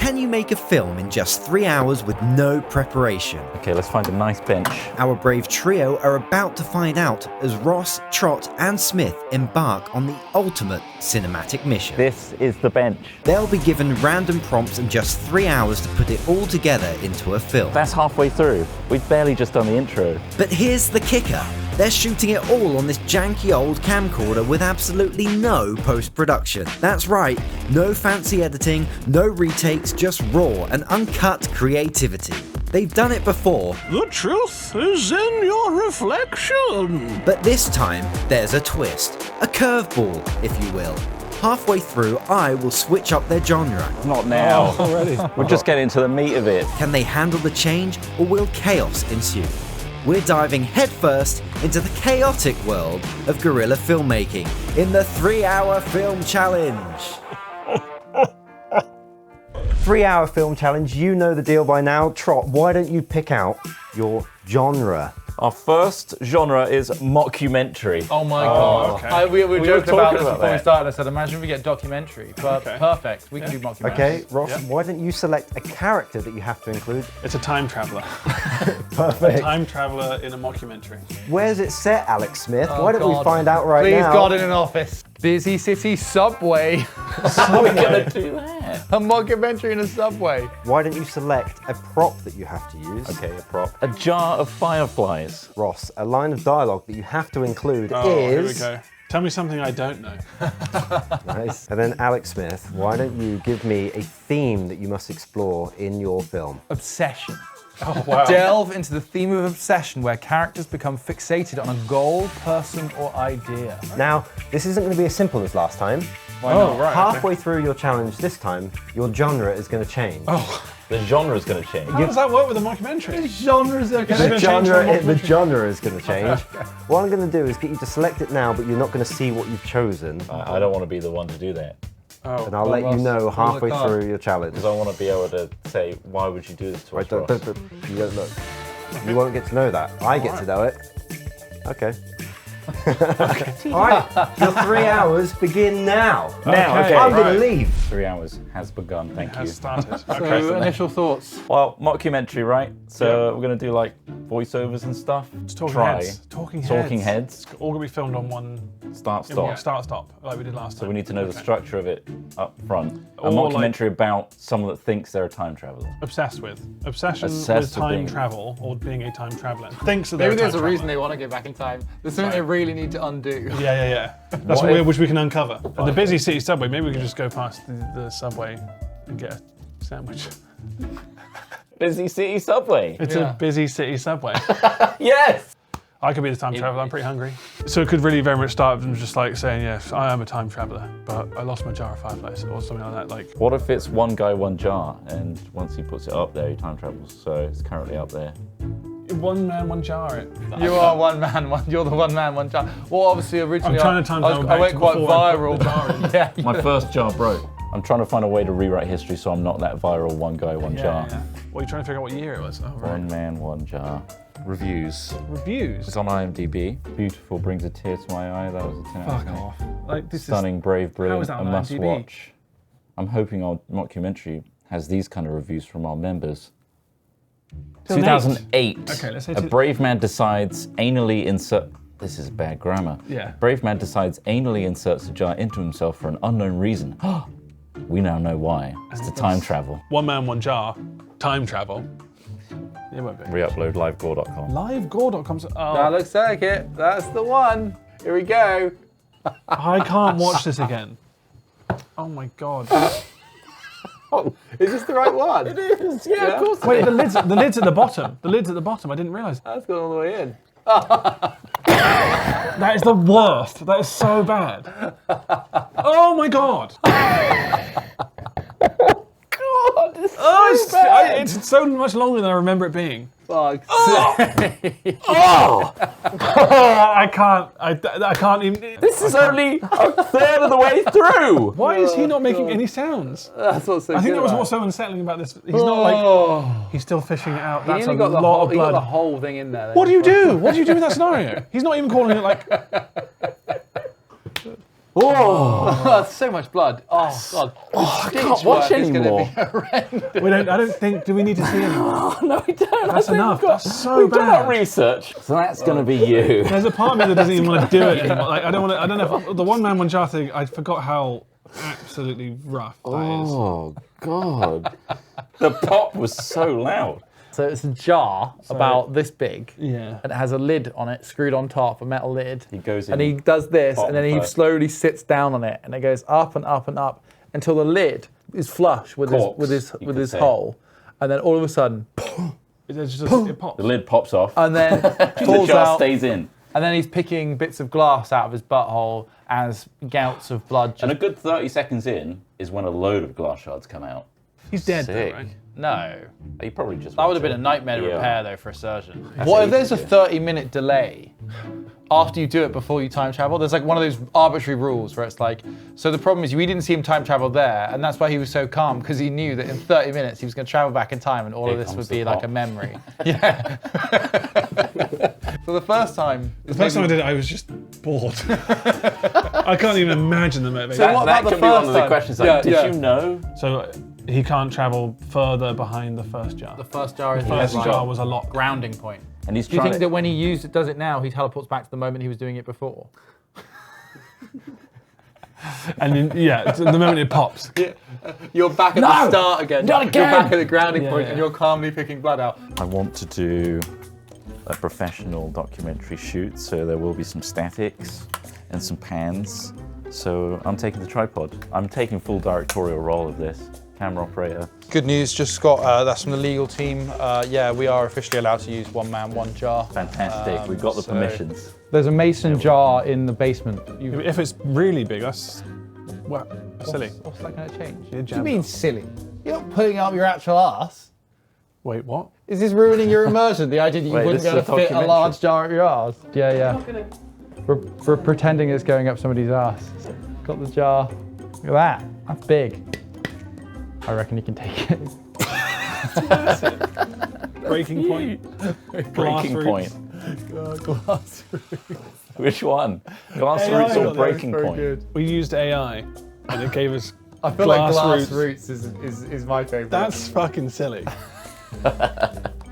can you make a film in just 3 hours with no preparation? Okay, let's find a nice bench. Our brave trio are about to find out as Ross, Trott and Smith embark on the ultimate cinematic mission. This is the bench. They'll be given random prompts and just 3 hours to put it all together into a film. That's halfway through. We've barely just done the intro. But here's the kicker. They're shooting it all on this janky old camcorder with absolutely no post-production. That's right, no fancy editing, no retakes, just raw and uncut creativity. They've done it before. The truth is in your reflection. But this time, there's a twist. A curveball, if you will. Halfway through, I will switch up their genre. Not now. Already. We're just getting into the meat of it. Can they handle the change, or will chaos ensue? We're diving headfirst into the chaotic world of guerrilla filmmaking in the 3-hour film challenge. 3-hour film challenge, you know the deal by now. Trott, why don't you pick out your genre? Our first genre is mockumentary. Oh my god. Okay. We were were joking about talking this about before we that. started. I said, imagine if we get documentary. But Okay. perfect. We can do documentary. Okay, Ross, Yeah. why don't you select a character that you have to include? It's a time traveler. Perfect. Time traveler in a mockumentary. Where's it set, Alex Smith? Oh, Why don't we God. find out right Please, now? God, in an office. Busy city subway. How are we gonna do that? A mockumentary in a subway. Why don't you select a prop that you have to use? Okay, a prop. A jar of fireflies. Ross, a line of dialogue that you have to include Oh, here we is... go. Tell me something I don't know. Nice. And then Alex Smith, why don't you give me a theme that you must explore in your film? Obsession. Oh, wow. Delve into the theme of obsession where characters become fixated on a goal, person, or idea. Now, this isn't going to be as simple as last time. Why not? right. Halfway through your challenge this time, your genre is going to change. Oh, The genre's gonna change. how does that work with a mockumentary? Genres are Is it The gonna change genre, to a the mockumentary? genre is going to change. What I'm going to do is get you to select it now, but you're not going to see what you've chosen. I don't want to be the one to do that. Oh, And I'll let you Ross, know pull the halfway card. through your challenge. Because I want to be able to say, why would you do this to Right, us, Ross? you don't look. You won't get to know that. I get to know it. Okay. All right, your 3 hours begin now. Now, okay. I'm going right. to leave. 3 hours has begun, thank you. has started. So, Okay. initial thoughts. Well, mockumentary, right? So Yeah. we're gonna do like voiceovers and stuff. It's talking Try. heads. Talking heads. Talking heads. It's all gonna be filmed on one Start, in stop. one start stop, like we did last time. So we need to know the Okay. structure of it up front. A Or mockumentary about someone that thinks they're a time traveler. Obsessed with. Obsession Obsessed with with time being- travel or being a time traveler. Thinks that they're Maybe a there's time a reason traveler. they want to go back in time. There's something they really need to undo. Yeah. That's What what if- which we can uncover. At the busy city subway, maybe we can just go past the subway and get a sandwich. Busy city subway. It's Yeah. a busy city subway. Yes! I could be the time traveler, I'm pretty hungry. So it could really very much start from just like saying, yes, I am a time traveler, but I lost my jar of fireflies or something like that. Like, What if it's one guy, one jar, and once he puts it up there, he time travels, so it's currently up there. one man, one jar. You are one man, you're the one man, one jar. Well, obviously originally I'm trying to time travel I back went to quite before I put viral. the jar in. Yeah. My first jar broke. I'm trying to find a way to rewrite history so I'm not that viral one guy, one jar. Yeah. Well, you're trying to figure out what year it was. Oh, right. One man, one jar. Reviews. Reviews. It's on IMDb. Beautiful, brings a tear to my eye. That was a 10 out of Fuck 10. off. Like, this Stunning, brave, How is brilliant, that a on must IMDb? watch. I'm hoping our mockumentary has these kind of reviews from our members. 2008. Okay, let's say a brave man decides anally insert. This is bad grammar. Yeah. Brave man decides anally inserts a jar into himself for an unknown reason. We now know why. It's to time travel. One man, one jar. Time travel. It won't be. Re-upload livegore.com. Livegore.com. That Oh, looks like it. That's the one. Here we go. I can't watch this again. Oh my god. Oh, is this the right one? It is, yeah, of course. Wait, the lid's at the bottom. The lid's at the bottom. I didn't realise. That's gone all the way in. That is the worst. That is so bad. Oh my god. God, this is Oh, so bad. it's so much longer than I remember it being. Fuck. Oh, I can't even. This is only a third of the way through. Why is he not making any sounds? That's what's so I think good that was about what's it. so unsettling about this. He's not like he's still fishing it out. He That's a only got the lot whole, of he got the blood. whole thing in there. What do you do? What do you do in that scenario? He's not even calling it like. Oh, That's so much blood. Oh God. I can't watch anymore. I don't think. Do we need to see anymore? No, we don't. That's enough. That's so We've done our bad. research. So that's going to be you. There's a part of me that doesn't even want to do it anymore. Like, I don't know. If, the one man, one jar thing. I forgot how absolutely rough that is. Oh God. The pop was so loud. So it's a jar about this big, Yeah. and it has a lid on it, screwed on top, a metal lid. He goes in. and he does this, bottom and then he first. slowly sits down on it, and it goes up and up and up until the lid is flush with Corks, his you could say. hole, and then all of a sudden, It pops. The lid pops off. and then the falls jar out, stays in. and then he's picking bits of glass out of his butthole as gouts of blood. And a good 30 seconds in is when a load of glass shards come out. He's dead though, Sick. right? No, He probably just. that would have been a nightmare to Yeah. repair though for a surgeon. That's What if easy there's a to do. 30-minute delay after you do it before you time travel? There's like one of those arbitrary rules where it's like, so the problem is we didn't see him time travel there, and that's why he was so calm, because he knew that in 30 minutes he was going to travel back in time, and all Here of this comes would be the like pop. a memory. Yeah. So the first time. The first time I did it, I was just bored. I can't even imagine the motivation. So what That about the can be one first of the time? questions. Like, Yeah, did yeah. you know? So he can't travel further behind the first jar. The first jar is First his jar was a lock. grounding point. And he's Do you trying think that when he does it now, he teleports back to the moment he was doing it before? And then, yeah, the moment it pops. You're back at the start again. Not You're again! back at the grounding Yeah, point, yeah. and you're calmly picking blood out. I want to do a professional documentary shoot, so there will be some statics and some pans. So I'm taking the tripod. I'm taking full directorial role of this. Camera operator. Good news, just Scott, that's from the legal team. Yeah, we are officially allowed to use one man, one jar. Fantastic. We've got the so- permissions. There's a mason jar in the basement. If it's really big, that's well, silly. What's that going to change? Yeah, What do you jam mean it. silly? You're not putting up your actual ass. Wait, what? Is this ruining your immersion? The idea that you Wait, wouldn't be this able is to a fit a large jar at your ass? Yeah, yeah. For pretending it's going up somebody's ass. Got the jar. Look at that. That's big. I reckon you can take it. Breaking point. Breaking roots. point. Glass. Which one? Glass AI roots got or there, breaking very point? good. We used AI, and it gave us. I feel like glass roots. roots is my favourite. That's fucking silly.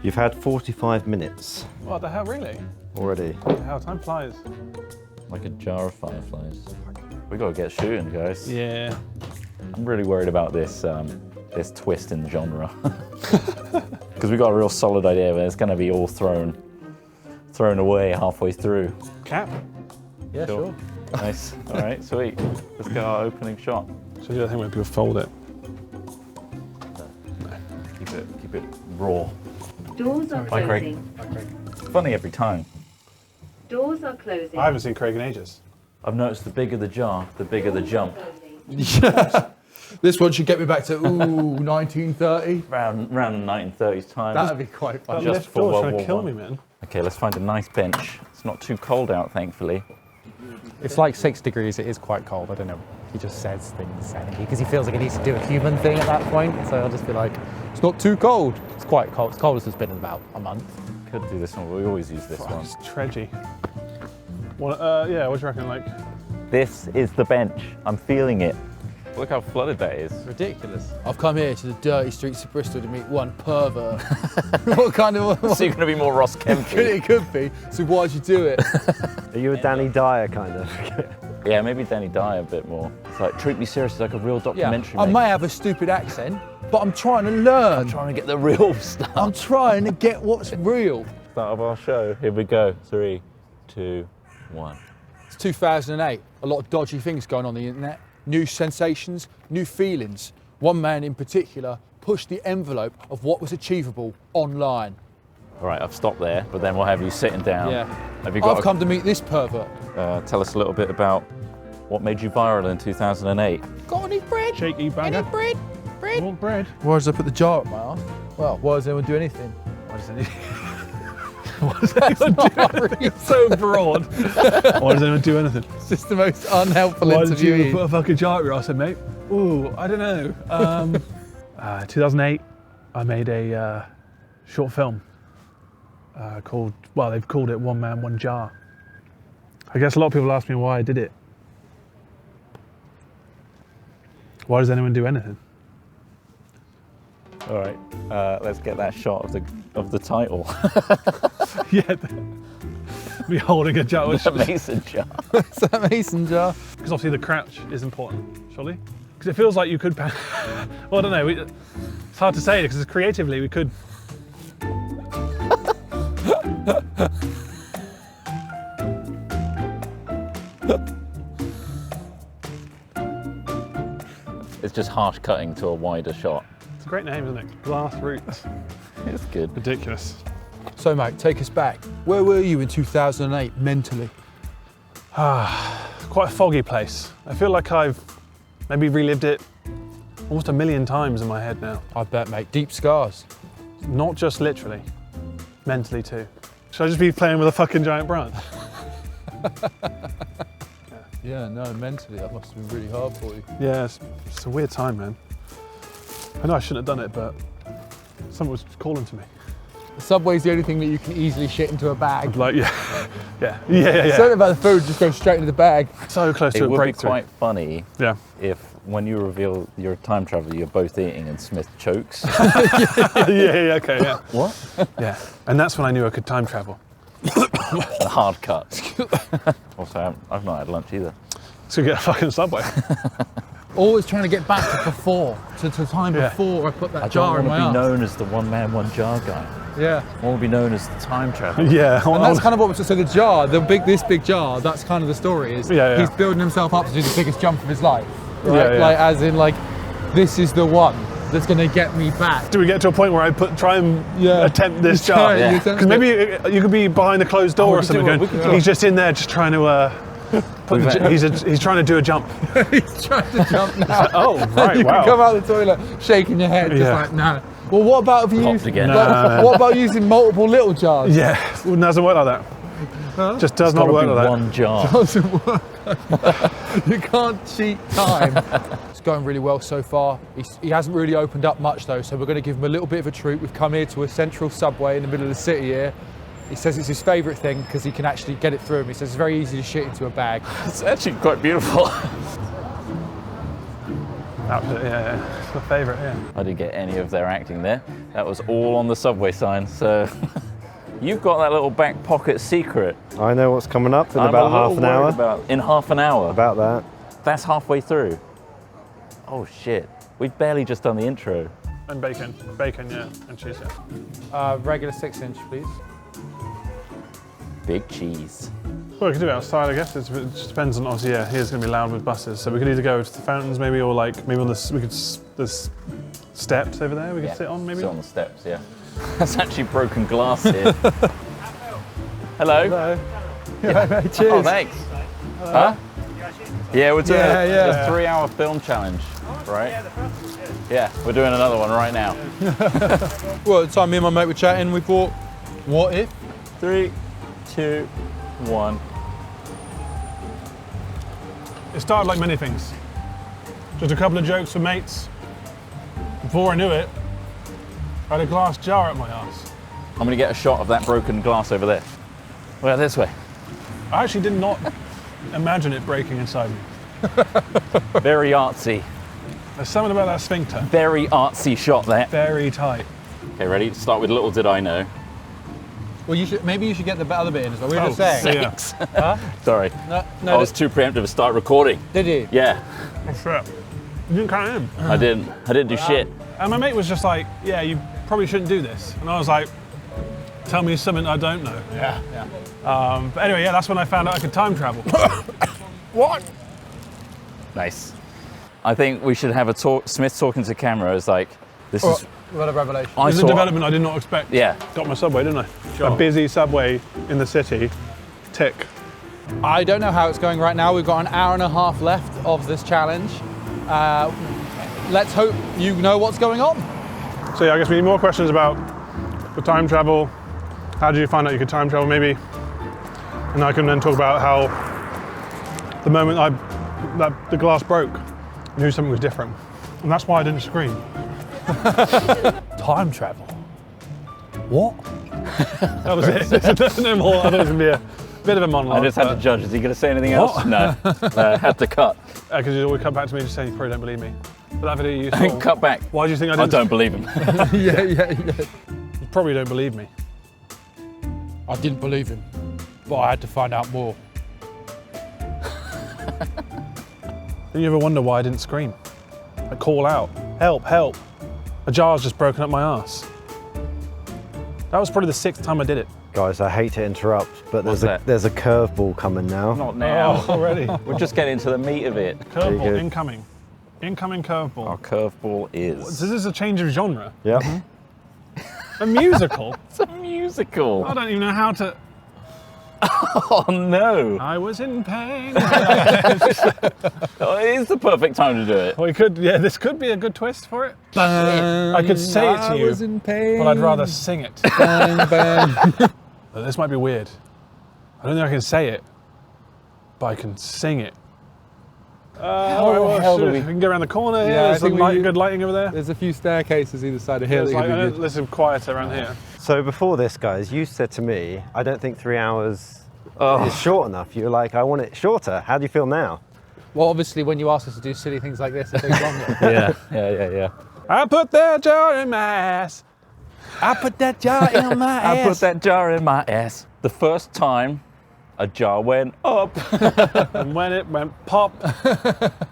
You've had 45 minutes What the hell, really? already. How time flies. Like a jar of fireflies. We gotta get shooting, guys. Yeah. I'm really worried about this this twist in the genre. Because we got a real solid idea, but it's gonna be all thrown away halfway through. Cap. Yeah, sure. Nice. All right, sweet. Let's get our opening shot. So the other thing when people fold it. Keep it raw. Doors are Bye, Craig. closing. Funny every time. Doors are closing. I haven't seen Craig in ages. I've noticed the bigger the jar, the bigger the jump. This one should get me back to 1930. Around the 1930s time. That'd be quite fun. Just Left for door World trying War to kill One. me, man. Okay, let's find a nice bench. It's not too cold out, thankfully. It's like 6 degrees. It is quite cold. I don't know. He just says things because he feels like he needs to do a human thing at that point. So I'll just be like, it's not too cold. It's quite cold. It's coldest it's been in about a month. Could do this one, but we always use this one. It's trudgy. Yeah, what do you reckon? Like, This is the bench. I'm feeling it. Look how flooded that is. Ridiculous. I've come here to the dirty streets of Bristol to meet one pervert. What kind of? So you're going to be more Ross Kempy. It could be. So why'd you do it? Are you a Danny Dyer kind of? Yeah, maybe Danny Dyer a bit more. It's like, treat me seriously like a real documentary. I mate. may have a stupid accent, but I'm trying to learn. Trying to get the real stuff. I'm trying to get what's real. Start of our show. Here we go. 3, 2, 1. It's 2008. A lot of dodgy things going on the internet. New sensations, new feelings. One man in particular pushed the envelope of what was achievable online. All right, I've stopped there, but then we'll have you sitting down. Yeah. Have you I've got? come to meet this pervert. Tell us a little bit about what made you viral in 2008. Got any bread? shaky bagger. Any bread? Bread? Want bread? Why does I put the jar up my arse? Well, why does anyone do anything? What does anyone do? It's so broad. Why does anyone do anything? It's just the most unhelpful Why did you interview. put a fucking jar up your ass, mate? Ooh, I don't know. 2008, I made a short film called, well, they've called it One Man, One Jar. I guess a lot of people ask me why I did it. Why does anyone do anything? All right, let's get that shot of the title. Yeah. Me holding a jar. The mason jar. Is that a mason jar? Because obviously the crouch is important, surely? Because it feels like you could... well, I don't know. It's hard to say because creatively we could... It's just harsh cutting to a wider shot. It's a great name, isn't it? Glass Roots. It's good. Ridiculous. So, mate, take us back. Where were you in 2008 mentally? Quite a foggy place. I feel like I've maybe relived it almost 1,000,000 times in my head now. I bet, mate. Deep scars. Not just literally, mentally too. Should I just be playing with a fucking giant branch? Yeah, no, mentally that must have been really hard for you. Yeah, it's a weird time, man. I know I shouldn't have done it, but someone was calling to me. The Subway's the only thing that you can easily shit into a bag. Like, yeah. Something about the food just goes straight into the bag. So close to It a would be breakthrough. quite funny Yeah. if, when you reveal your time travel, you're both eating and Smith chokes. yeah, okay, yeah. What? Yeah, and that's when I knew I could time travel. A hard cut. Also, I've not had lunch either. Let's go get a fucking Subway. Always trying to get back to before, to time Yeah. before I put that I jar in don't my want to be arse. known as the one man, one jar guy. Yeah. I want to be known as the time traveler. Yeah, And that's kind of what, so the jar, this big jar, that's kind of the story is Yeah. he's building himself up to do the biggest jump of his life. Right? Yeah. Like, as in, like, this is the one that's going to get me back. Do we get to a point where I try and attempt this You jar? try- you attempt Because it. maybe you could be behind a closed door we or could do something. it, Going, we could do he's just in there, just trying to. He's trying to do a jump. He's trying to jump now. Oh, right! You Wow. can come out the toilet shaking your head, just Yeah. like, no. Well, what about if you Popped use, again. like, what about using multiple little jars? Yeah, it doesn't work like that. Just does not Gotta work be like that. one jar. Doesn't work. You can't cheat time. It's going really well so far. He hasn't really opened up much though, so we're going to give him a little bit of a treat. We've come here to a central Subway in the middle of the city here. He says it's his favourite thing because he can actually get it through him. He says it's very easy to shit into a bag. It's actually quite beautiful. Absolutely, yeah. It's my favourite, yeah. I didn't get any of their acting there. That was all on the Subway sign, so you've got that little back pocket secret. I know what's coming up in I'm about a little half an worried hour. in half an hour? About that. That's halfway through. Oh shit, we've barely just done the intro. And bacon, yeah, and cheese, yeah. Regular 6-inch, please. Big cheese. Well, we could do it outside, I guess. It just depends on, obviously, yeah, here's going to be loud with buses. So we could either go to the fountains, maybe, or like, maybe on this, there's steps over there we could sit on, maybe? Sit on the steps, yeah. That's actually broken glass here. Hello. Hello. Yeah. Cheers. Oh, thanks. Huh? Yeah, we're doing Yeah. a 3-hour film challenge, right? Yeah, we're doing another one right now. Well, at the time me and my mate were chatting, we thought, what if? 3, 2, 1. It started like many things. Just a couple of jokes with mates. Before I knew it, I had a glass jar up my arse. I'm gonna get a shot of that broken glass over there. Well, this way. I actually did not imagine it breaking inside me. Very artsy. There's something about that sphincter. Very artsy shot there. Very tight. Okay, ready? Start with little did I know. Well, maybe you should get the other bit in as well. We were just saying. Yeah. Sorry. No, I was too preemptive to start recording. did you? Yeah, Oh, shit. You didn't count in. I didn't do shit. And my mate was just like, yeah, you probably shouldn't do this. And I was like, tell me something I don't know. Yeah. But anyway, yeah, that's when I found out I could time travel. What? Nice. I think we should have a talk. Smith talking to camera is like, this is. What a revelation. I This is a saw- development I did not expect. Yeah. Got my Subway, didn't I? A busy Subway in the city. Tick. I don't know how it's going right now. We've got an hour and a half left of this challenge. Let's hope you know what's going on. So yeah, I guess we need more questions about the time travel. How did you find out you could time travel, maybe? And I can then talk about how the moment the glass broke, I knew something was different. And that's why I didn't scream. Time travel. What? That was it. No more. I thought it was going to be a bit of a monologue. I just had to judge. Is he going to say anything else? No. Had to cut. Because you always come back to me just saying you probably don't believe me. For that video you saw. Cut back. Why do you think I I didn't? don't believe him. yeah. You probably don't believe me. I didn't believe him, but I had to find out more. Do you ever wonder why I didn't scream? I call out, help, help. A jar's just broken up my arse. That was probably the 6th time I did it. Guys, I hate to interrupt, but What's there's that? a curveball coming now. Not now. Oh, already. We're just getting to the meat of it. Curveball go. incoming. Incoming curveball. Our curveball is. This is a change of genre. Yep. A musical? It's a musical. I don't even know how to. Oh no. I was in pain. Oh, it is the perfect time to do it. We could, yeah, this could be a good twist for it. I could say it to you, in pain. but I'd rather sing it. Bang, bang. This might be weird. I don't think I can say it, but I can sing it. How the hell do we- We can go around the corner here. Yeah, I There's some think we- good lighting over there. There's a few staircases either side of here. It's that like, could I be know, good. listen, quieter around here. So before this, guys, you said to me, I don't think 3 hours is short enough. You were like, I want it shorter. How do you feel now? Well, obviously, when you ask us to do silly things like this, it takes longer. Yeah. I put that jar in my ass. I put that jar in my I put that jar in my ass. The first time a jar went up. And when it went pop,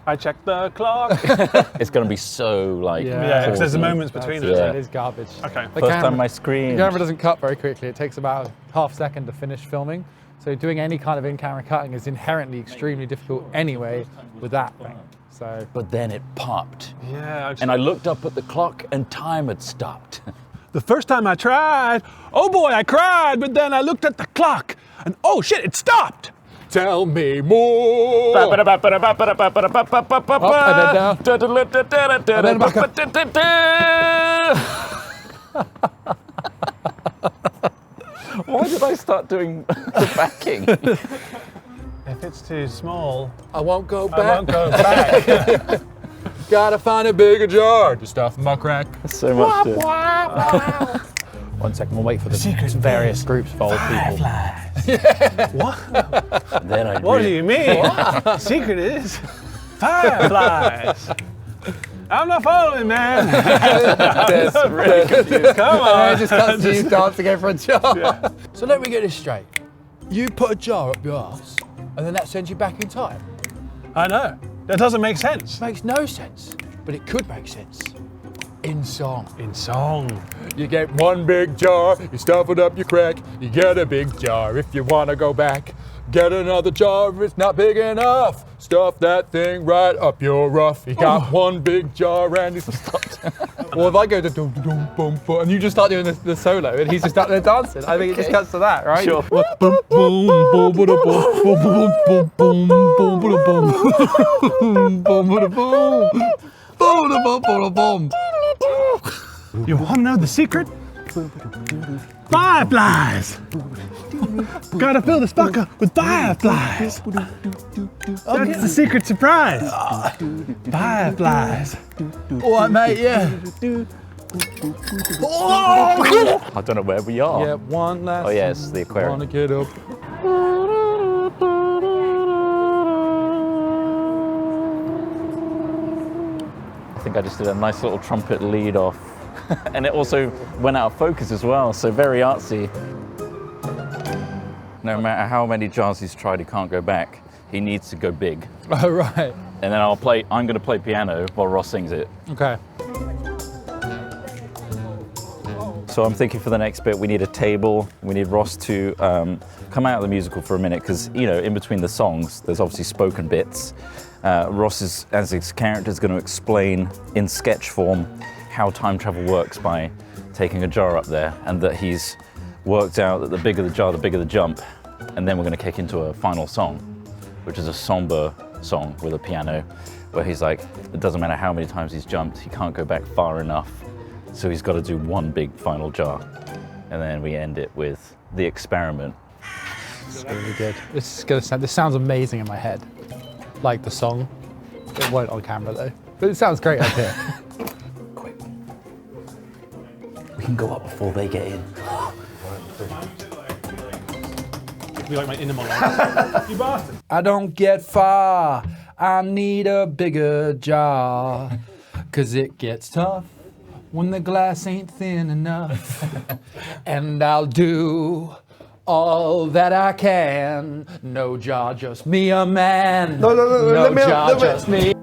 I checked the clock. It's going to be so like. Yeah, because there's the pausey. moments between That's us. Yeah. It is garbage. Okay. The First camera- time I The screamed. camera doesn't cut very quickly. It takes about a half second to finish filming. So doing any kind of in-camera cutting is inherently extremely difficult anyway with that thing. So But then it popped. Yeah, And I looked up at the clock and time had stopped. the first time I tried, oh boy, I cried, but then I looked at the clock and oh shit, it stopped. tell me more. Up and then back Why did I start doing the backing? If it's too small, I won't go I back. won't go back. Gotta find a bigger jar to stuff my crack. So much to 1 second, we'll wait for the various groups of old people. Then I What do you mean? Secret is fireflies. I'm not following, man. Come on. I just can't see you dancing over a jar. So let me get this straight. You put a jar up your ass, and then that sends you back in time. I know. That doesn't make sense. Makes no sense, but it could make sense. In song. In song. You get one big jar, you stuff it up your crack, you get a big jar if you wanna go back. Get another jar if it's not big enough. Stuff that thing right up your rough. You got one big jar and it's stopped. Well, if I go to dum dum boom boom and you just start doing the solo and he's just out there dancing, I think it just cuts to that, right? Sure. Boom, boom, boom, boom, boom, boom, boom, boom, boom, boom, boom, boom, boom. You want to know the secret? Fireflies! Gotta fill this bucket with fireflies! That's the secret surprise! Fireflies! Alright, mate, yeah. I don't know where we are. Yeah, one last. Oh yes, the aquarium. Wanna get up. I think I just did a nice little trumpet lead off. And it also went out of focus as well, so very artsy. No matter how many jars he's tried, he can't go back. He needs to go big. Oh, right. And then I'm gonna play piano while Ross sings it. Okay. So I'm thinking for the next bit, we need a table. We need Ross to come out of the musical for a minute, because in between the songs, there's obviously spoken bits. Ross is, as his character, is going to explain in sketch form how time travel works by taking a jar up there, and that he's worked out that the bigger the jar, the bigger the jump. And then we're going to kick into a final song, which is a somber song with a piano, where he's like, it doesn't matter how many times he's jumped, he can't go back far enough. So he's got to do one big final jar. And then we end it with the experiment. It's really good. This sounds amazing in my head. Like the song. It won't on camera though. But it sounds great up here. Quick. We can go up before they get in. Be like my inner monologue. You bastard. I don't get far. I need a bigger jar. 'Cause it gets tough when the glass ain't thin enough. And I'll do all that I can. No jar, just me a man. No, let me jar, let me- just me.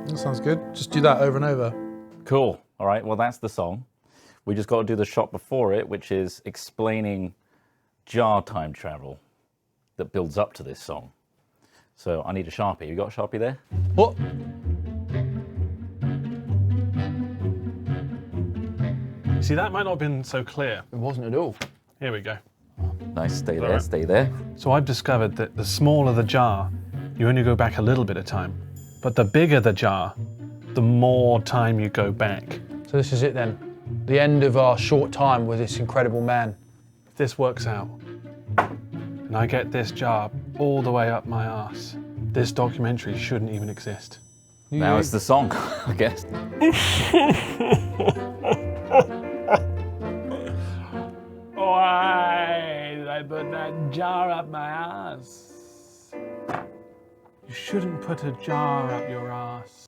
That sounds good. Just do that over and over. Cool. All right, well, that's the song. We just got to do the shot before it, which is explaining jar time travel that builds up to this song. So I need a Sharpie. You got a Sharpie there? What? See, that might not have been so clear. It wasn't at all. Here we go. Nice, stay there, right. stay there. So I've discovered that the smaller the jar, you only go back a little bit of time. But the bigger the jar, the more time you go back. So this is it then. The end of our short time with this incredible man. If this works out, and I get this jar all the way up my arse, this documentary shouldn't even exist. Now it's the song, I guess. Why did I put that jar up my ass? You shouldn't put a jar up your ass.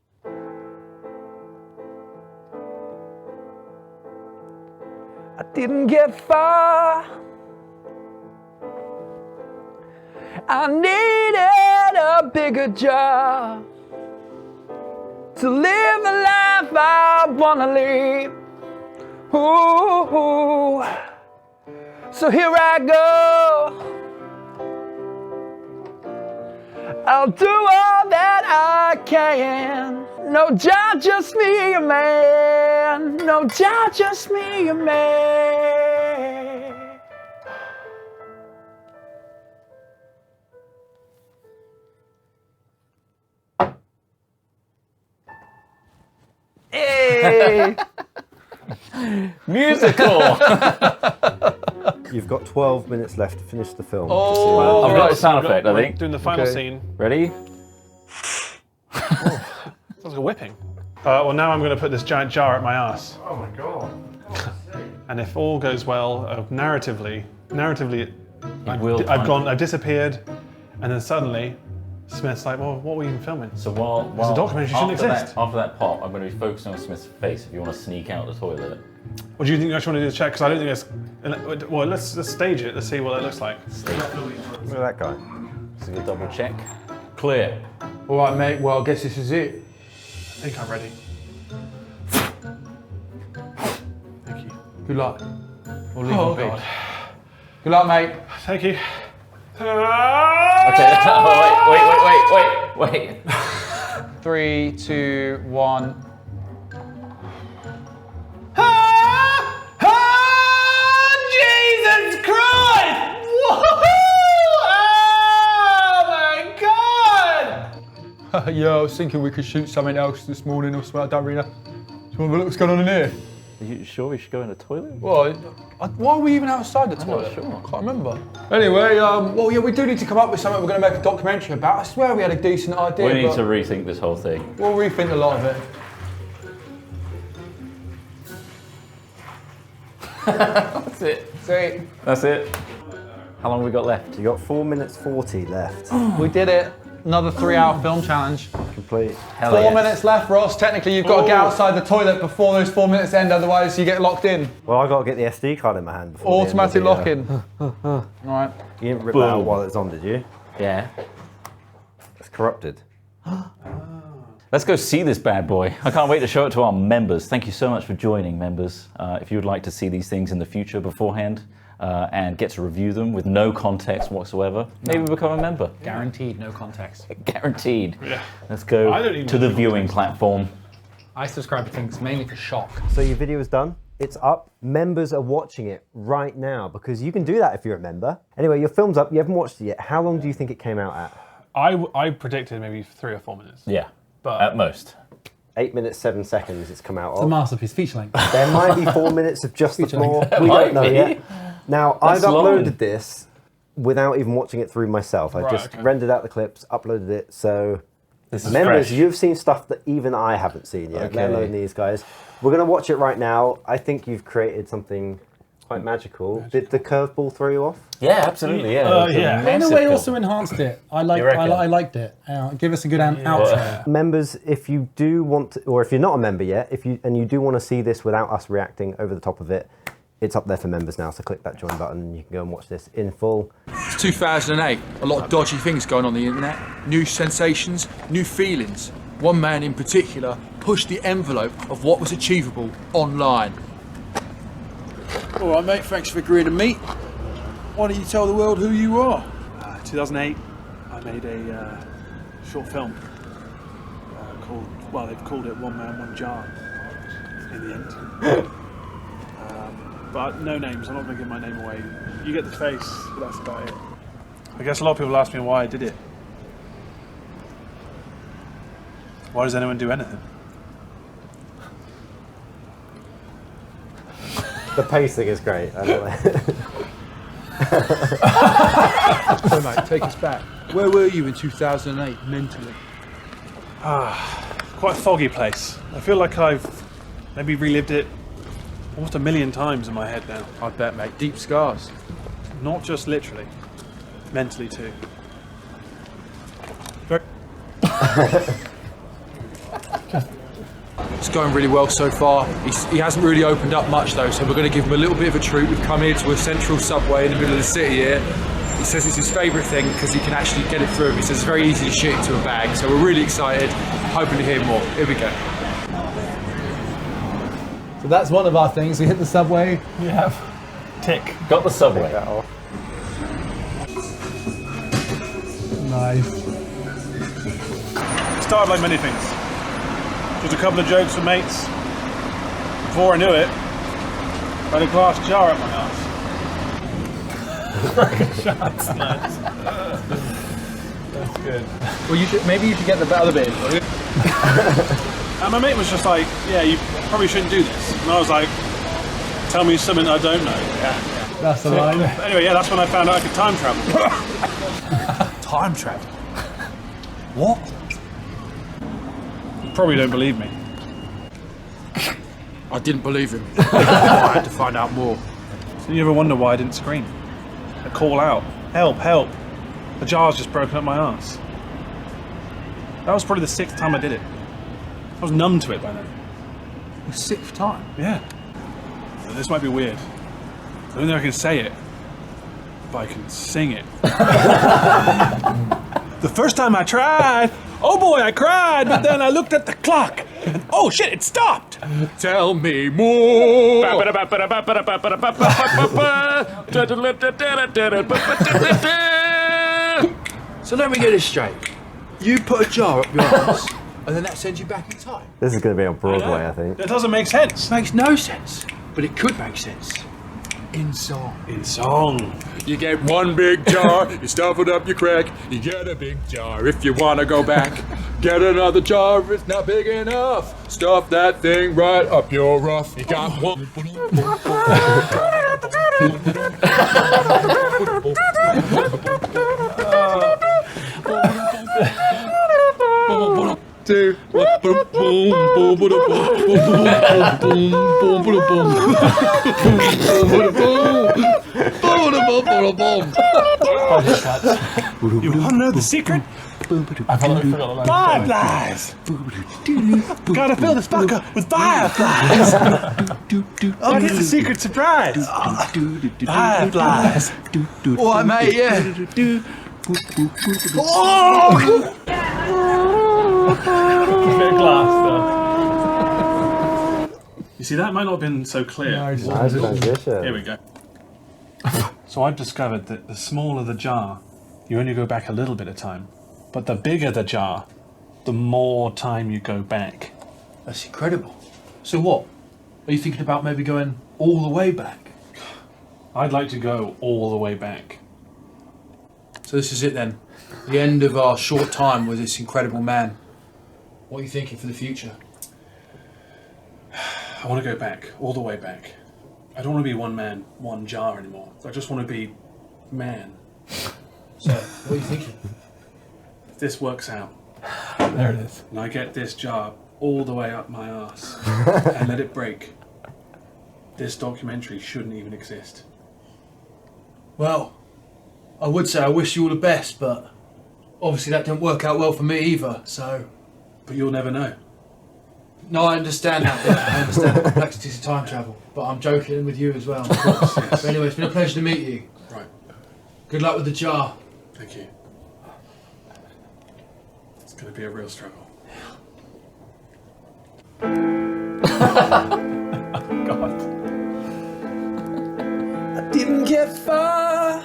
I didn't get far. I needed a bigger jar to live the life I wanna live. Ooh. So here I go. I'll do all that I can. No job, just me a man. No job, just me a man. Hey! Musical! You've got 12 minutes left to finish the film. Oh, I've got a sound effect, I think. Doing the final Okay. scene. Ready? Sounds like a whipping. Well, now I'm going to put this giant jar up my ass. Oh my god. And if all goes well, narratively, will I've disappeared, and then suddenly, Smith's like, well, what were you even filming? So while a documentary shouldn't after exist. after that pop, I'm going to be focusing on Smith's face if you want to sneak out the toilet. What do you think you actually want to do the check? Because I don't think it's. Well, let's stage it. Let's see what it looks like. Look at that guy. So you double check. Clear. All right, mate. Well, I guess this is it. I think I'm ready. Thank you. Good luck. Or leave Oh it be. god. Good luck, mate. Thank you. Okay. Oh, wait. 3, 2, 1. Jesus Christ! Oh my god! Yeah, I was thinking we could shoot something else this morning or something. I don't really know. Do you want to have a look what's going on in here? Are you sure we should go in the toilet? Well, why are we even outside the not toilet? sure. I can't remember. Anyway, well, yeah, we do need to come up with something we're going to make a documentary about. I swear we had a decent idea. We need but to rethink this whole thing. We'll rethink a lot of it. That's it. See, That's it. How long have we got left? You got 4 minutes 40 left. we did it. Another 3-hour film challenge. Complete. Hell 4 yes. minutes left, Ross. Technically, you've got to get outside the toilet before those 4 minutes end, otherwise you get locked in. Well, I got to get the SD card in my hand before. Automatic the end of the, lock-in. All right. You didn't rip that out Boom. while it's on, did you? Yeah. It's corrupted. Let's go see this bad boy. I can't wait to show it to our members. Thank you so much for joining, members. If you would like to see these things in the future beforehand and get to review them with no context whatsoever, maybe become a member. Guaranteed, no context. Guaranteed. Yeah. Let's go I don't even to the know viewing context. platform. I subscribe to things mainly for shock. So your video is done. It's up. Members are watching it right now because you can do that if you're a member. Anyway, your film's up. You haven't watched it yet. How long do you think it came out at? I predicted maybe 3 or 4 minutes. Yeah, But at most. 8 minutes 7 seconds. It's come out The of. masterpiece feature length. There might be 4 minutes of just the floor. We Might don't know be. yet. Now That's I've uploaded long. this without even watching it through myself. I Right, just okay. rendered out the clips, uploaded it. So This is members, fresh. you've seen stuff that even I haven't seen yet, let Okay. alone these guys. We're going to watch it right now. I think you've created something quite magical. Did the curveball throw you off? Yeah, absolutely. Yeah. yeah. In a way, also enhanced it. I liked it. Give us a good outro. Members, if you do want to, or if you're not a member yet, and you do want to see this without us reacting over the top of it, it's up there for members now, so click that join button and you can go and watch this in full. It's 2008, a lot of dodgy things going on the internet, new sensations, new feelings. One man in particular pushed the envelope of what was achievable online. All right, mate, thanks for agreeing to meet. Why don't you tell the world who you are? 2008, I made a short film they've called it One Man, One Jar in the end. But no names, I'm not going to give my name away. You get the face, but that's about it. I guess a lot of people ask me why I did it. Why does anyone do anything? The pacing is great. I know that. So, mate, take us back. Where were you in 2008, mentally? Quite a foggy place. I feel like I've maybe relived it almost 1 million times in my head now. I bet, mate. Deep scars. Not just literally, mentally too. It's going really well so far. He hasn't really opened up much though, so we're going to give him a little bit of a treat. We've come here to a central subway in the middle of the city here. He says it's his favourite thing because he can actually get it through. He says it's very easy to shit into a bag, so we're really excited, hoping to hear more. Here we go. So that's one of our things. We hit the subway. You have tick. Got the subway. That off. Nice. Started like many things. Just a couple of jokes with mates. Before I knew it, I had a glass jar up my ass. That's nice. That's good. Well, maybe you should get the other bit. And my mate was just like, yeah, you probably shouldn't do this. And I was like, tell me something I don't know. Yeah. That's the line. Anyway, yeah, that's when I found out I could time travel. Time travel. What? You probably don't believe me. I didn't believe him. I had to find out more. So you ever wonder why I didn't scream? I call out, help, help. The jar's just broken up my ass. That was probably the 6th time I did it. I was numb to it by then. The 6th time? Yeah. So this might be weird. I don't know if I can say it, but I can sing it. The first time I tried, oh boy, I cried, but then I looked at the clock, and oh shit, it stopped! Tell me more. So let me get this straight. You put a jar up your ass, and then that sends you back in time. This is going to be on Broadway, I think. That doesn't make sense. Makes no sense, but it could make sense. In song. In song. You get one big jar, you stuff it up your crack, you get a big jar if you wanna go back. Get another jar if it's not big enough. Stuff that thing right up your rough. You got one. Two. You wanna know the secret? I forgot the line. Fireflies! Gotta fill this fucker with fireflies! Oh, get the secret surprise! Fireflies! Alright, mate, yeah. Bit of glass You see, that might not have been so clear. Nice. Nice transition. Here we go. So I've discovered that the smaller the jar, you only go back a little bit of time. But the bigger the jar, the more time you go back. That's incredible. So what? Are you thinking about maybe going all the way back? I'd like to go all the way back. So this is it then. The end of our short time with this incredible man. What are you thinking for the future? I want to go back, all the way back. I don't want to be one man, one jar anymore. I just want to be man. So, what are you thinking? If this works out, There it is. and I get this jar all the way up my ass and let it break, this documentary shouldn't even exist. Well, I would say I wish you all the best, but obviously that didn't work out well for me either, so... But you'll never know. No, I understand that. Yeah, I understand the complexities of time travel, but I'm joking with you as well, of course. But anyway, it's been a pleasure to meet you. Right. Good luck with the jar. Thank you. It's going to be a real struggle. God. I didn't get far.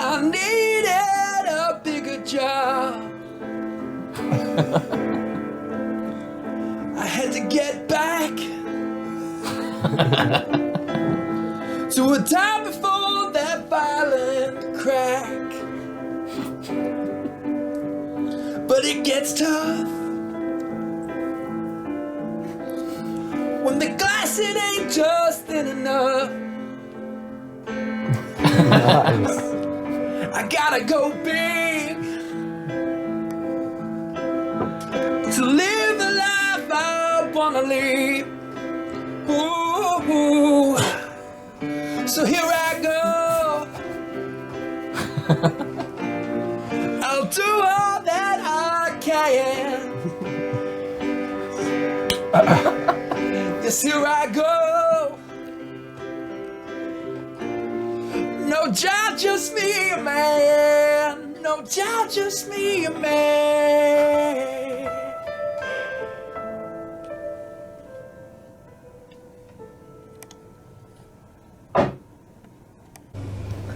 I needed a bigger jar. I had to get back to a time before that violent crack. But it gets tough when the glass it ain't just thin enough. Nice. I gotta go big to live the life I wanna live. Ooh. So here I go. I'll do all that I can. Yes, here I go. No job, just me a man. No job, just me a man.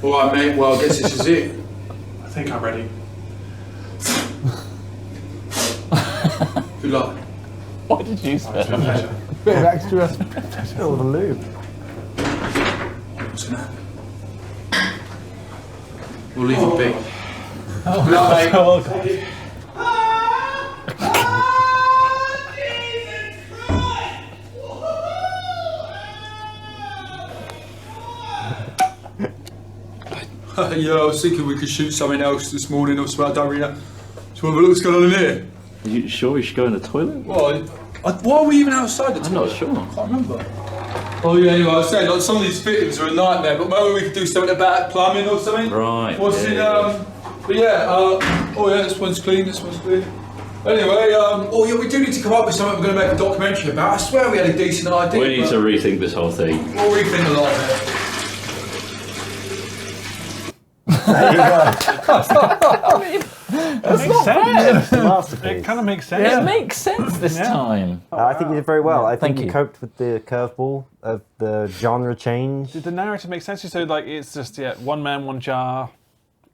Alright, mate, well, I guess this is it. I think I'm ready. Good luck. Why did you say It's been a pleasure. Bit of extra. Fill the lube. What's gonna happen? We'll leave it be. Good luck, mate. Yeah, I was thinking we could shoot something else this morning or something. I don't really know. So have a look what's going on in here. Are you sure we should go in the toilet? Well, why are we even outside the toilet? I'm not sure. I can't remember. Oh yeah, anyway, I was saying like some of these fittings are a nightmare, but maybe we could do something about plumbing or something. Right. What's in But yeah, oh yeah, this one's clean, this one's clean. Anyway, oh yeah, we do need to come up with something we're going to make a documentary about. I swear we had a decent idea. We need to rethink this whole thing. We'll rethink a lot of it. There you go. Makes sense. Masterpiece. It kind of makes sense. It makes sense this time. I think you did very well. I think Thank you you. coped with the curveball of the genre change. Did the narrative make sense? So like it's just one man, one jar,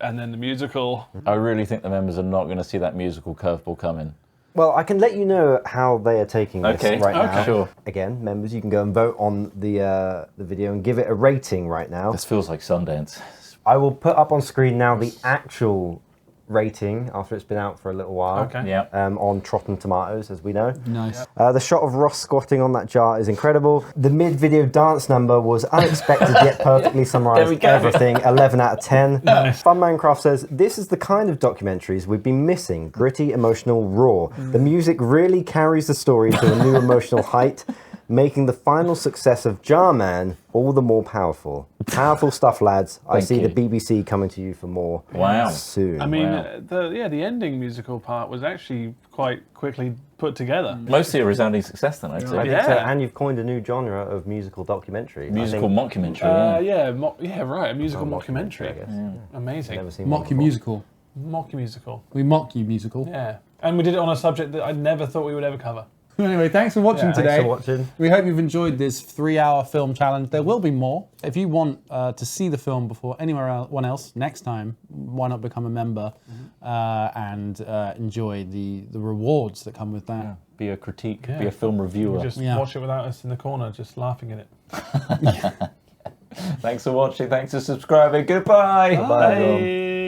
and then the musical. I really think the members are not going to see that musical curveball coming. Well, I can let you know how they are taking this Okay, right now. okay. Sure. Again, members, you can go and vote on the video and give it a rating right now. This feels like Sundance. I will put up on screen now the actual rating after it's been out for a little while. Okay. Yeah. On Rotten Tomatoes, as we know. Nice. The shot of Ross squatting on that jar is incredible. The mid-video dance number was unexpected yet perfectly There we summarised go. everything. 11 out of 10. Funmancraft says, this is the kind of documentaries we've been missing. Gritty, emotional, raw. The music really carries the story to a new emotional height, making the final success of Jarman all the more powerful. Powerful stuff, lads. I Thank see you. the BBC coming to you for more Wow. soon. I mean, Wow. the ending musical part was actually quite quickly put together. Mostly a resounding success then, I'd I say. think Yeah. so, and you've coined a new genre of musical documentary. I Musical think- mockumentary, yeah. Yeah, right. A musical mockumentary, I mockumentary. guess. Amazing. Never seen one Mock you before. musical. Mock musical. We mock you musical. Yeah. And we did it on a subject that I never thought we would ever cover. Anyway, thanks for watching Yeah. today. Thanks for watching. We hope you've enjoyed this 3-hour film challenge. There will be more. If you want to see the film before anyone else next time, why not become a member and enjoy the rewards that come with that? Be a critique, Yeah. be a film reviewer. Just Yeah. watch it without us in the corner, just laughing at it. Thanks for watching, thanks for subscribing. Goodbye. Bye, everyone. Bye.